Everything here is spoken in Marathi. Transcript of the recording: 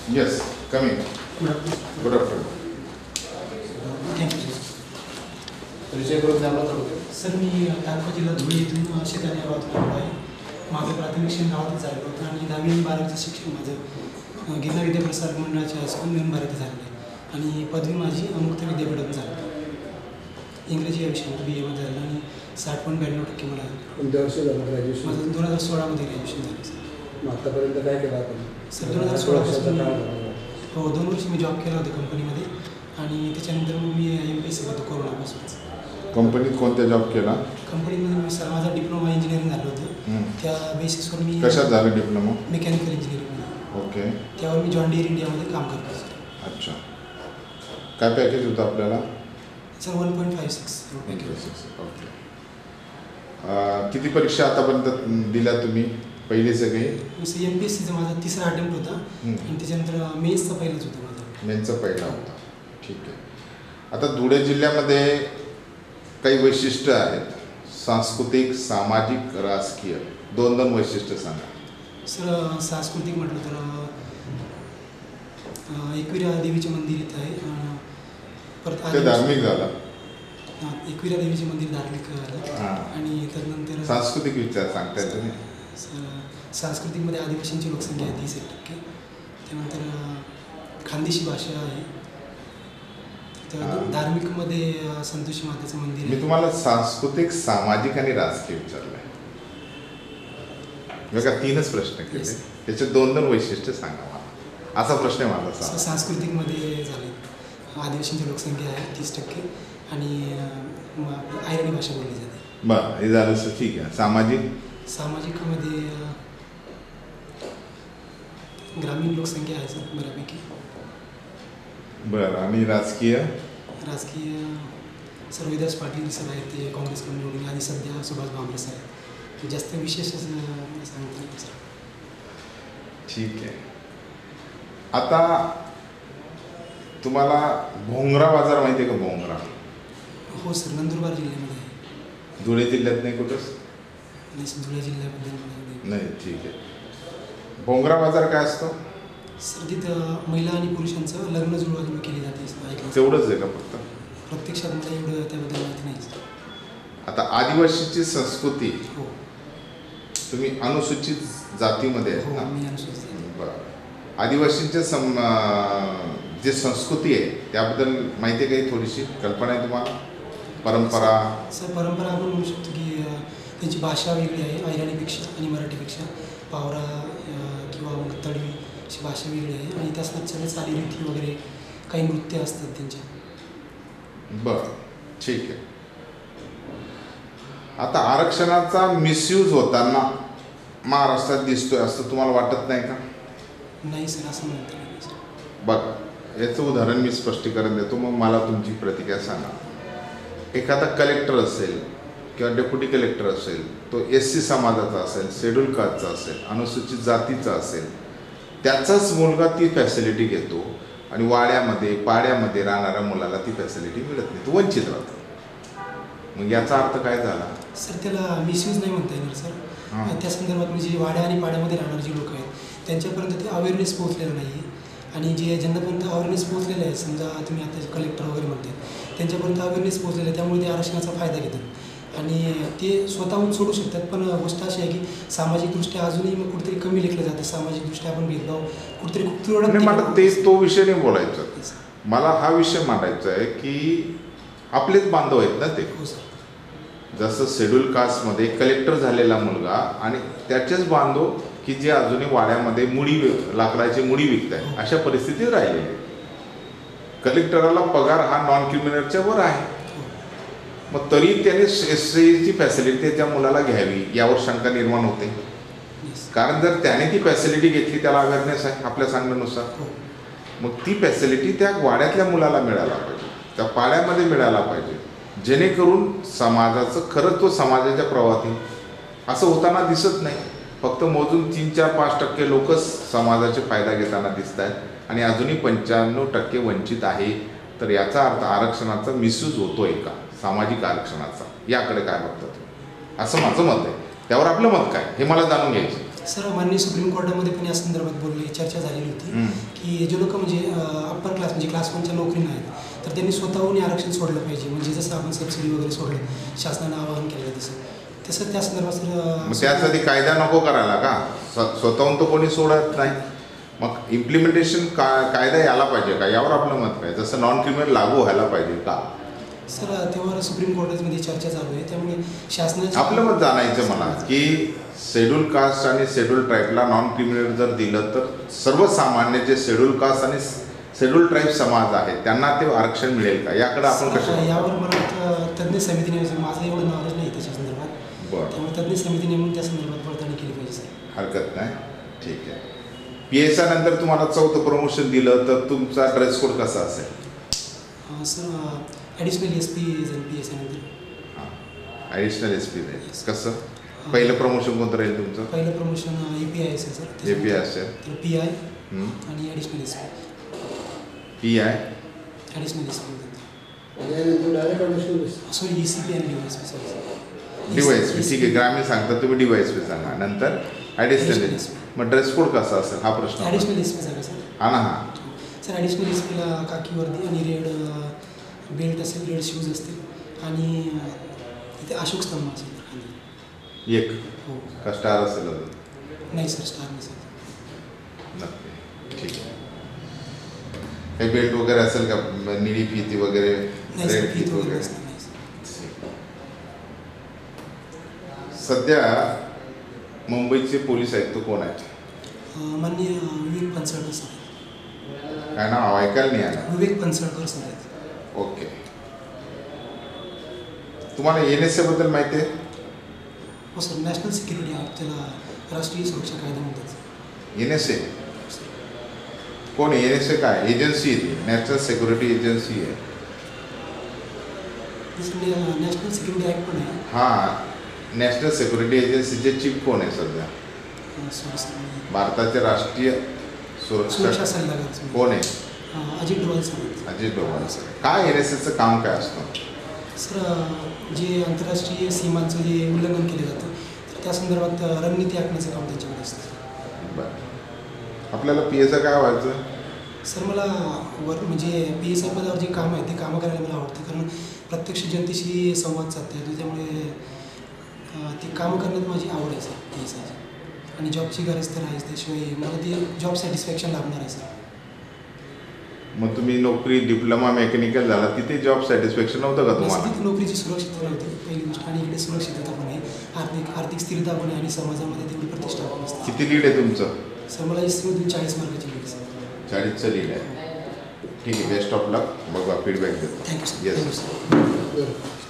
Yes, come in. Good afternoon. Good afternoon. Thank you, sir. परिचय करून द्या मला थोडं. सर मी तालुका जिल्हा धुळे येथून शेताने गावातून आलो आहे. माझं प्राथमिक शिक्षण गावातच झालं होतं आणि 10वी आणि 12वीचं शिक्षण माझं गिरणा विद्याप्रसारक मंडळाच्या हायस्कूल नवीन झालं आहे आणि पदवी माझी मुक्त विद्यापीठातून झाली. इंग्रजी या विषयामध्ये BA झालं आणि 60.92% मला आले. कोणत्या वर्षी झालं ग्रॅज्युएशन? माझं 2016मध्ये ग्रॅज्युएशन झालं सर. मग आतापर्यंत काय केलं आपण? सर 2016 वर्षाचा काळ झाला. हो 2 वर्ष मी जॉब केला होता कंपनीमध्ये आणि त्याच्यानंतर मग मी MPSC करतो कोरोनापासूनच. कंपनीत कोणत्या जॉब केला? कंपनीमध्ये मी सर माझा डिप्लोमा इंजिनिअरिंग झालं होतं. त्या बेसिसवर मी कशात झालं डिप्लोमा? मेकॅनिकल इंजिनिअरिंगमध्ये. ओके. त्यावर मी जॉन डियर इंडियामध्ये काम करतो सर. अच्छा. काय पॅकेज होतं आपल्याला? Sir 1.56 package. ओके. किती परीक्षा आतापर्यंत दिल्या तुम्ही? पहिली सगळी? MPSCचा माझा 3रा अटेम्प्ट होता आणि त्याच्यानंतर मेन्सचा पहिलाच होता माझा. मेन्सचा पहिला होता. ठीक आहे. आता धुळे जिल्ह्यामध्ये काही वैशिष्ट्य आहेत, सांस्कृतिक, सामाजिक, राजकीय. दोन वैशिष्ट्य सांगा. सर सांस्कृतिक म्हटलं तर एकविरा देवीचे मंदिर इथं आहे. परत ते धार्मिक झालं. एकविरा देवीचे मंदिर धार्मिक झालं आणि त्यानंतर सांस्कृतिक विचार सांगता येतं नाही. सांस्कृतिकमध्ये आदिवासींची लोकसंख्या आहे 30%. त्यानंतर खानदेशी भाषा आहे. धार्मिकमध्ये संतोषी मातेचं मंदिर. मी तुम्हाला सांस्कृतिक, सामाजिक आणि राजकीय विचारलं आहे. मी का 3च प्रश्न केले, त्याचे 2 वैशिष्ट्य सांगा मला. असा प्रश्न आहे माझा. सांस्कृतिकमध्ये झाले आदिवासींची लोकसंख्या आहे 30% आणि आयरणी भाषा बोलली जाते. बरं, हे झालं. ठीक आहे. सामाजिकमध्ये ग्रामीण लोकसंख्या आहे सर बऱ्यापैकी. बरं. आणि राजकीय सर रोहिदास पाटील सर आहेत, ते काँग्रेसकडून निवडून आणि सध्या सुभाष भामरे सर आहेत. जास्त विशेष सांगता येईल सर. ठीक आहे. आता तुम्हाला भोंगरा बाजार माहिती आहे का? भोंगरा. हो सर, नंदुरबार जिल्ह्यामध्ये आहे. धुळे जिल्ह्यात नाही कुठंच? नाही, धुळे जिल्ह्याबद्दल नाही. ठीक आहे. भोंगरा बाजार काय असतो? सर तिथं महिला आणि पुरुषांचं लग्न जुळवाजुळव केली जाते ऐकलं. तेवढंच आहे का फक्त? प्रत्यक्षात मला एवढं त्याबद्दल माहिती नाही सर. आता आदिवासीची संस्कृती, हो. तुम्ही अनुसूचित जातीमध्ये आहेत ना? हो, मी अनुसूचित. बरं. आदिवासींच्या जे संस्कृती आहे त्याबद्दल माहिती आहे काही? थोडीशी कल्पना आहे तुम्हाला? परंपरा? सर परंपरा आपण म्हणू शकतो की त्यांची भाषा वेगळी आहे अहिराणीपेक्षा आणि मराठीपेक्षा. पावरा किंवा मग तडवी अशी भाषा वेगळी आहे आणि त्यासोबत सगळे चालीरीती वगैरे काही नृत्य असतात त्यांचे. बरं, ठीक आहे. आता आरक्षणाचा मिसयूज होताना महाराष्ट्रात दिसतोय असं तुम्हाला वाटत नाही का? नाही सर, असं म्हणता नाही सर. बघ, याचं उदाहरण मी स्पष्टीकरण देतो, मग मला तुमची प्रतिक्रिया सांगा. एखादा कलेक्टर असेल किंवा डेप्युटी कलेक्टर असेल, तो SC समाजाचा असेल, शेड्यूल कास्टचा असेल, अनुसूचित जातीचा असेल, त्याचाच मुलगा ती फॅसिलिटी घेतो आणि वाड्यामध्ये पाड्यामध्ये राहणाऱ्या मुलाला ती फॅसिलिटी मिळत नाही, तो वंचित राहतो. मग याचा अर्थ काय झाला? सर त्याला मिसयूज नाही म्हणता येणार सर. त्या संदर्भात म्हणजे वाड्या आणि पाड्यामध्ये राहणारे जे लोक आहेत त्यांच्यापर्यंत ते अवेअरनेस पोहोचलेलं नाही आहे आणि जे ज्यांनापर्यंत अवेअरनेस पोहोचलेलं आहे, समजा तुम्ही आता कलेक्टर वगैरे म्हणते, त्यांच्यापर्यंत अवेअरनेस पोहोचलेलं आहे, त्यामुळे ते आरक्षणाचा फायदा घेतात आणि ते स्वतःहून सोडू शकतात. पण गोष्ट अशी आहे की सामाजिकदृष्ट्या अजूनही मग कुठेतरी कमी लेखलं जातं. सामाजिकदृष्ट्या आपण भेदभाव कुठेतरी खूप तुरळक. मला तो विषय नाही बोलायचा. मला हा विषय मांडायचा आहे की आपलेच बांधव आहेत ना ते. हो सर. जसं शेड्यूल कास्टमध्ये कलेक्टर झालेला मुलगा आणि त्याचेच बांधव की जे अजूनही वाड्यामध्ये लाकडाची मुडी विकत आहे, अशा परिस्थितीत राहिलेले. कलेक्टराला पगार हा नॉन क्रिमिनलच्या वर आहे, मग तरी त्याने SCची फॅसिलिटी त्या मुलाला घ्यावी यावर शंका निर्माण होते. कारण जर त्याने ती फॅसिलिटी घेतली, त्याला अवेअरनेस आहे आपल्या सांगण्यानुसार, मग ती फॅसिलिटी त्या वाड्यातल्या मुलाला मिळायला पाहिजे, त्या पाड्यामध्ये मिळायला पाहिजे, जेणेकरून समाजाचं खरंच तो समाजाच्या प्रवाहात. असं होताना दिसत नाही. फक्त मोजून 3, 4, 5% लोकच समाजाचे फायदा घेताना दिसत आहेत आणि अजूनही 95% वंचित आहे. तर याचा अर्थ आरक्षणाचा मिसयूज होतोय का? सामाजिक आरक्षणाचा, याकडे काय बघतात असं माझं मत आहे. त्यावर आपलं मत काय हे मला जाणून घ्यायचं. सर माननीय सुप्रीम कोर्टामध्ये पण या संदर्भात बोलले चर्चा झालेली होती की जे लोक म्हणजे अप्पर क्लास म्हणजे क्लास 1च्या नोकरी नाहीत तर त्यांनी स्वतःहून आरक्षण सोडलं पाहिजे. म्हणजे जसं आपण सबसिडी वगैरे सोडलं शासनानं आवाहन केलं तसं त्या संदर्भात मग सर त्यासाठी कायदा नको करायला का? स्वतःहून तर कोणी सोडत नाही. मग इम्प्लिमेंटेशन कायदा यायला पाहिजे का? यावर आपलं मत काय? जसं नॉन क्रिमिनल लागू व्हायला पाहिजे का? सर तेव्हा सुप्रीम कोर्टामध्ये चर्चा चालू आहे त्यामुळे शासनाचं आपलं मत जाणायचं मला की शेड्यूल कास्ट आणि शेड्यूल ट्राईबला नॉन क्रिमिनल जर दिलं तर सर्वसामान्य जे शेड्यूल कास्ट आणि शेड्यूल ट्राईब समाज आहे त्यांना ते आरक्षण मिळेल का? याकडे आपण सर, कसं यावर मला वाटतं तज्ज्ञ समितीने माझं एवढं नॉलेज नाही त्याच्या संदर्भात बरं त्यामुळे तज्ज्ञ समिती नेमून त्या संदर्भात पडताळणी केली पाहिजे सर. हरकत नाही. ठीक आहे. PSI नंतर तुम्हाला 4थं प्रमोशन दिलं तर तुमचा ड्रेस कोड कसा असेल? सर ॲडिशनल SP झालं PSI नंतर. हां ॲडिशनल SP राहील. कसं पहिलं प्रमोशन कोणतं राहील तुमचं? पहिलं प्रमोशन API असेल सर. API असेल. तर PI आणि additional SP. PI additional SP आणि डायरेक्ट ॲडिशनल सॉरी ECP आणि DYSP सर. DYSP. ठीक आहे. ग्रामीण सांगता तुम्ही DYSP सांगा. नंतर ॲडिशनल SP. मग ड्रेस कोड कसा असेल हा प्रश्न. ॲडिशनल SP झालं सर. हा ना. हां सर ॲडिशनल SPला काकी वर्दी आणि रेड बेल्ट असेल रेड शूज असतील आणि इथे अशोक स्तंभ असेल खाली. एक हो का स्टार असेल अजून? नाही सर स्टार नसेल. नक्की. ठीक आहे. काही बेल्ट वगैरे असेल का? निळी फिती वगैरे नाही सर रेड फीत फित वगैरे वगैरे? असतं नाही सर. सध्या मुंबईचे पोलीस आयुक्त कोण आहेत? माननीय विवेक पनसळकर सर. काय नाव ऐकायला नाही आलं. विवेक पनसळकर सर आहेत. ओके. तुम्हाला NSA बद्दल माहिती आहे? हो सर नॅशनल सिक्युरिटी ॲक्ट त्याला राष्ट्रीय सुरक्षा कायदा म्हणतात. NSA कोण आहे? NSA काय एजन्सी आहे? नॅशनल सिक्युरिटी एजन्सी आहे. नॅशनल सिक्युरिटी ॲक्ट पण आहे. हां नॅशनल सिक्युरिटी एजन्सीचे चीफ कोण आहे सध्या? सॉरी सर भारताचे राष्ट्रीय सुरक्षा सुरक्षा सल्लागार कोण आहे? अजित डोवाल सर आहेत. अजित डोभाल. काय NSAचं काम काय असतं? सर जे आंतरराष्ट्रीय सीमांचं जे उल्लंघन केलं जातं तर त्या संदर्भात रणनीती आखण्याचं काम त्यांच्याकडे असतं. बरं. आपल्याला PSI काय व्हायचं? सर मला म्हणजे PSI पदावर जे काम आहे ते कामं करायला मला आवडतं कारण प्रत्यक्ष जनतेशी संवाद साधता येतो त्यामुळे ते कामं करण्यात माझी आवड आहे सर PSI आणि जॉबची गरज तर आहेच त्याशिवाय मला ते जॉब सॅटिस्फॅक्शन लाभणार आहे सर. मग तुम्ही नोकरी डिप्लोमा मेकॅनिकल झाला तिथे जॉब सॅटिस्फॅक्शन नव्हतं का तुम्हाला? तिथे नोकरीची सुरक्षितता नव्हती पहिली गोष्ट आणि इकडे सुरक्षितता पण आहे आर्थिक स्थिरता पण आहे आणि समाजामध्ये तेवढी प्रतिष्ठा पण असते. किती लीड आहे तुमचं? सर मला हिस्ट्रीमधून 40 मार्काची लीड सर. 40चं लीड आहे. ठीक आहे. बेस्ट ऑफ लक. बघा फीडबॅक देतो. Thank you sir. Yes. Thank you sir.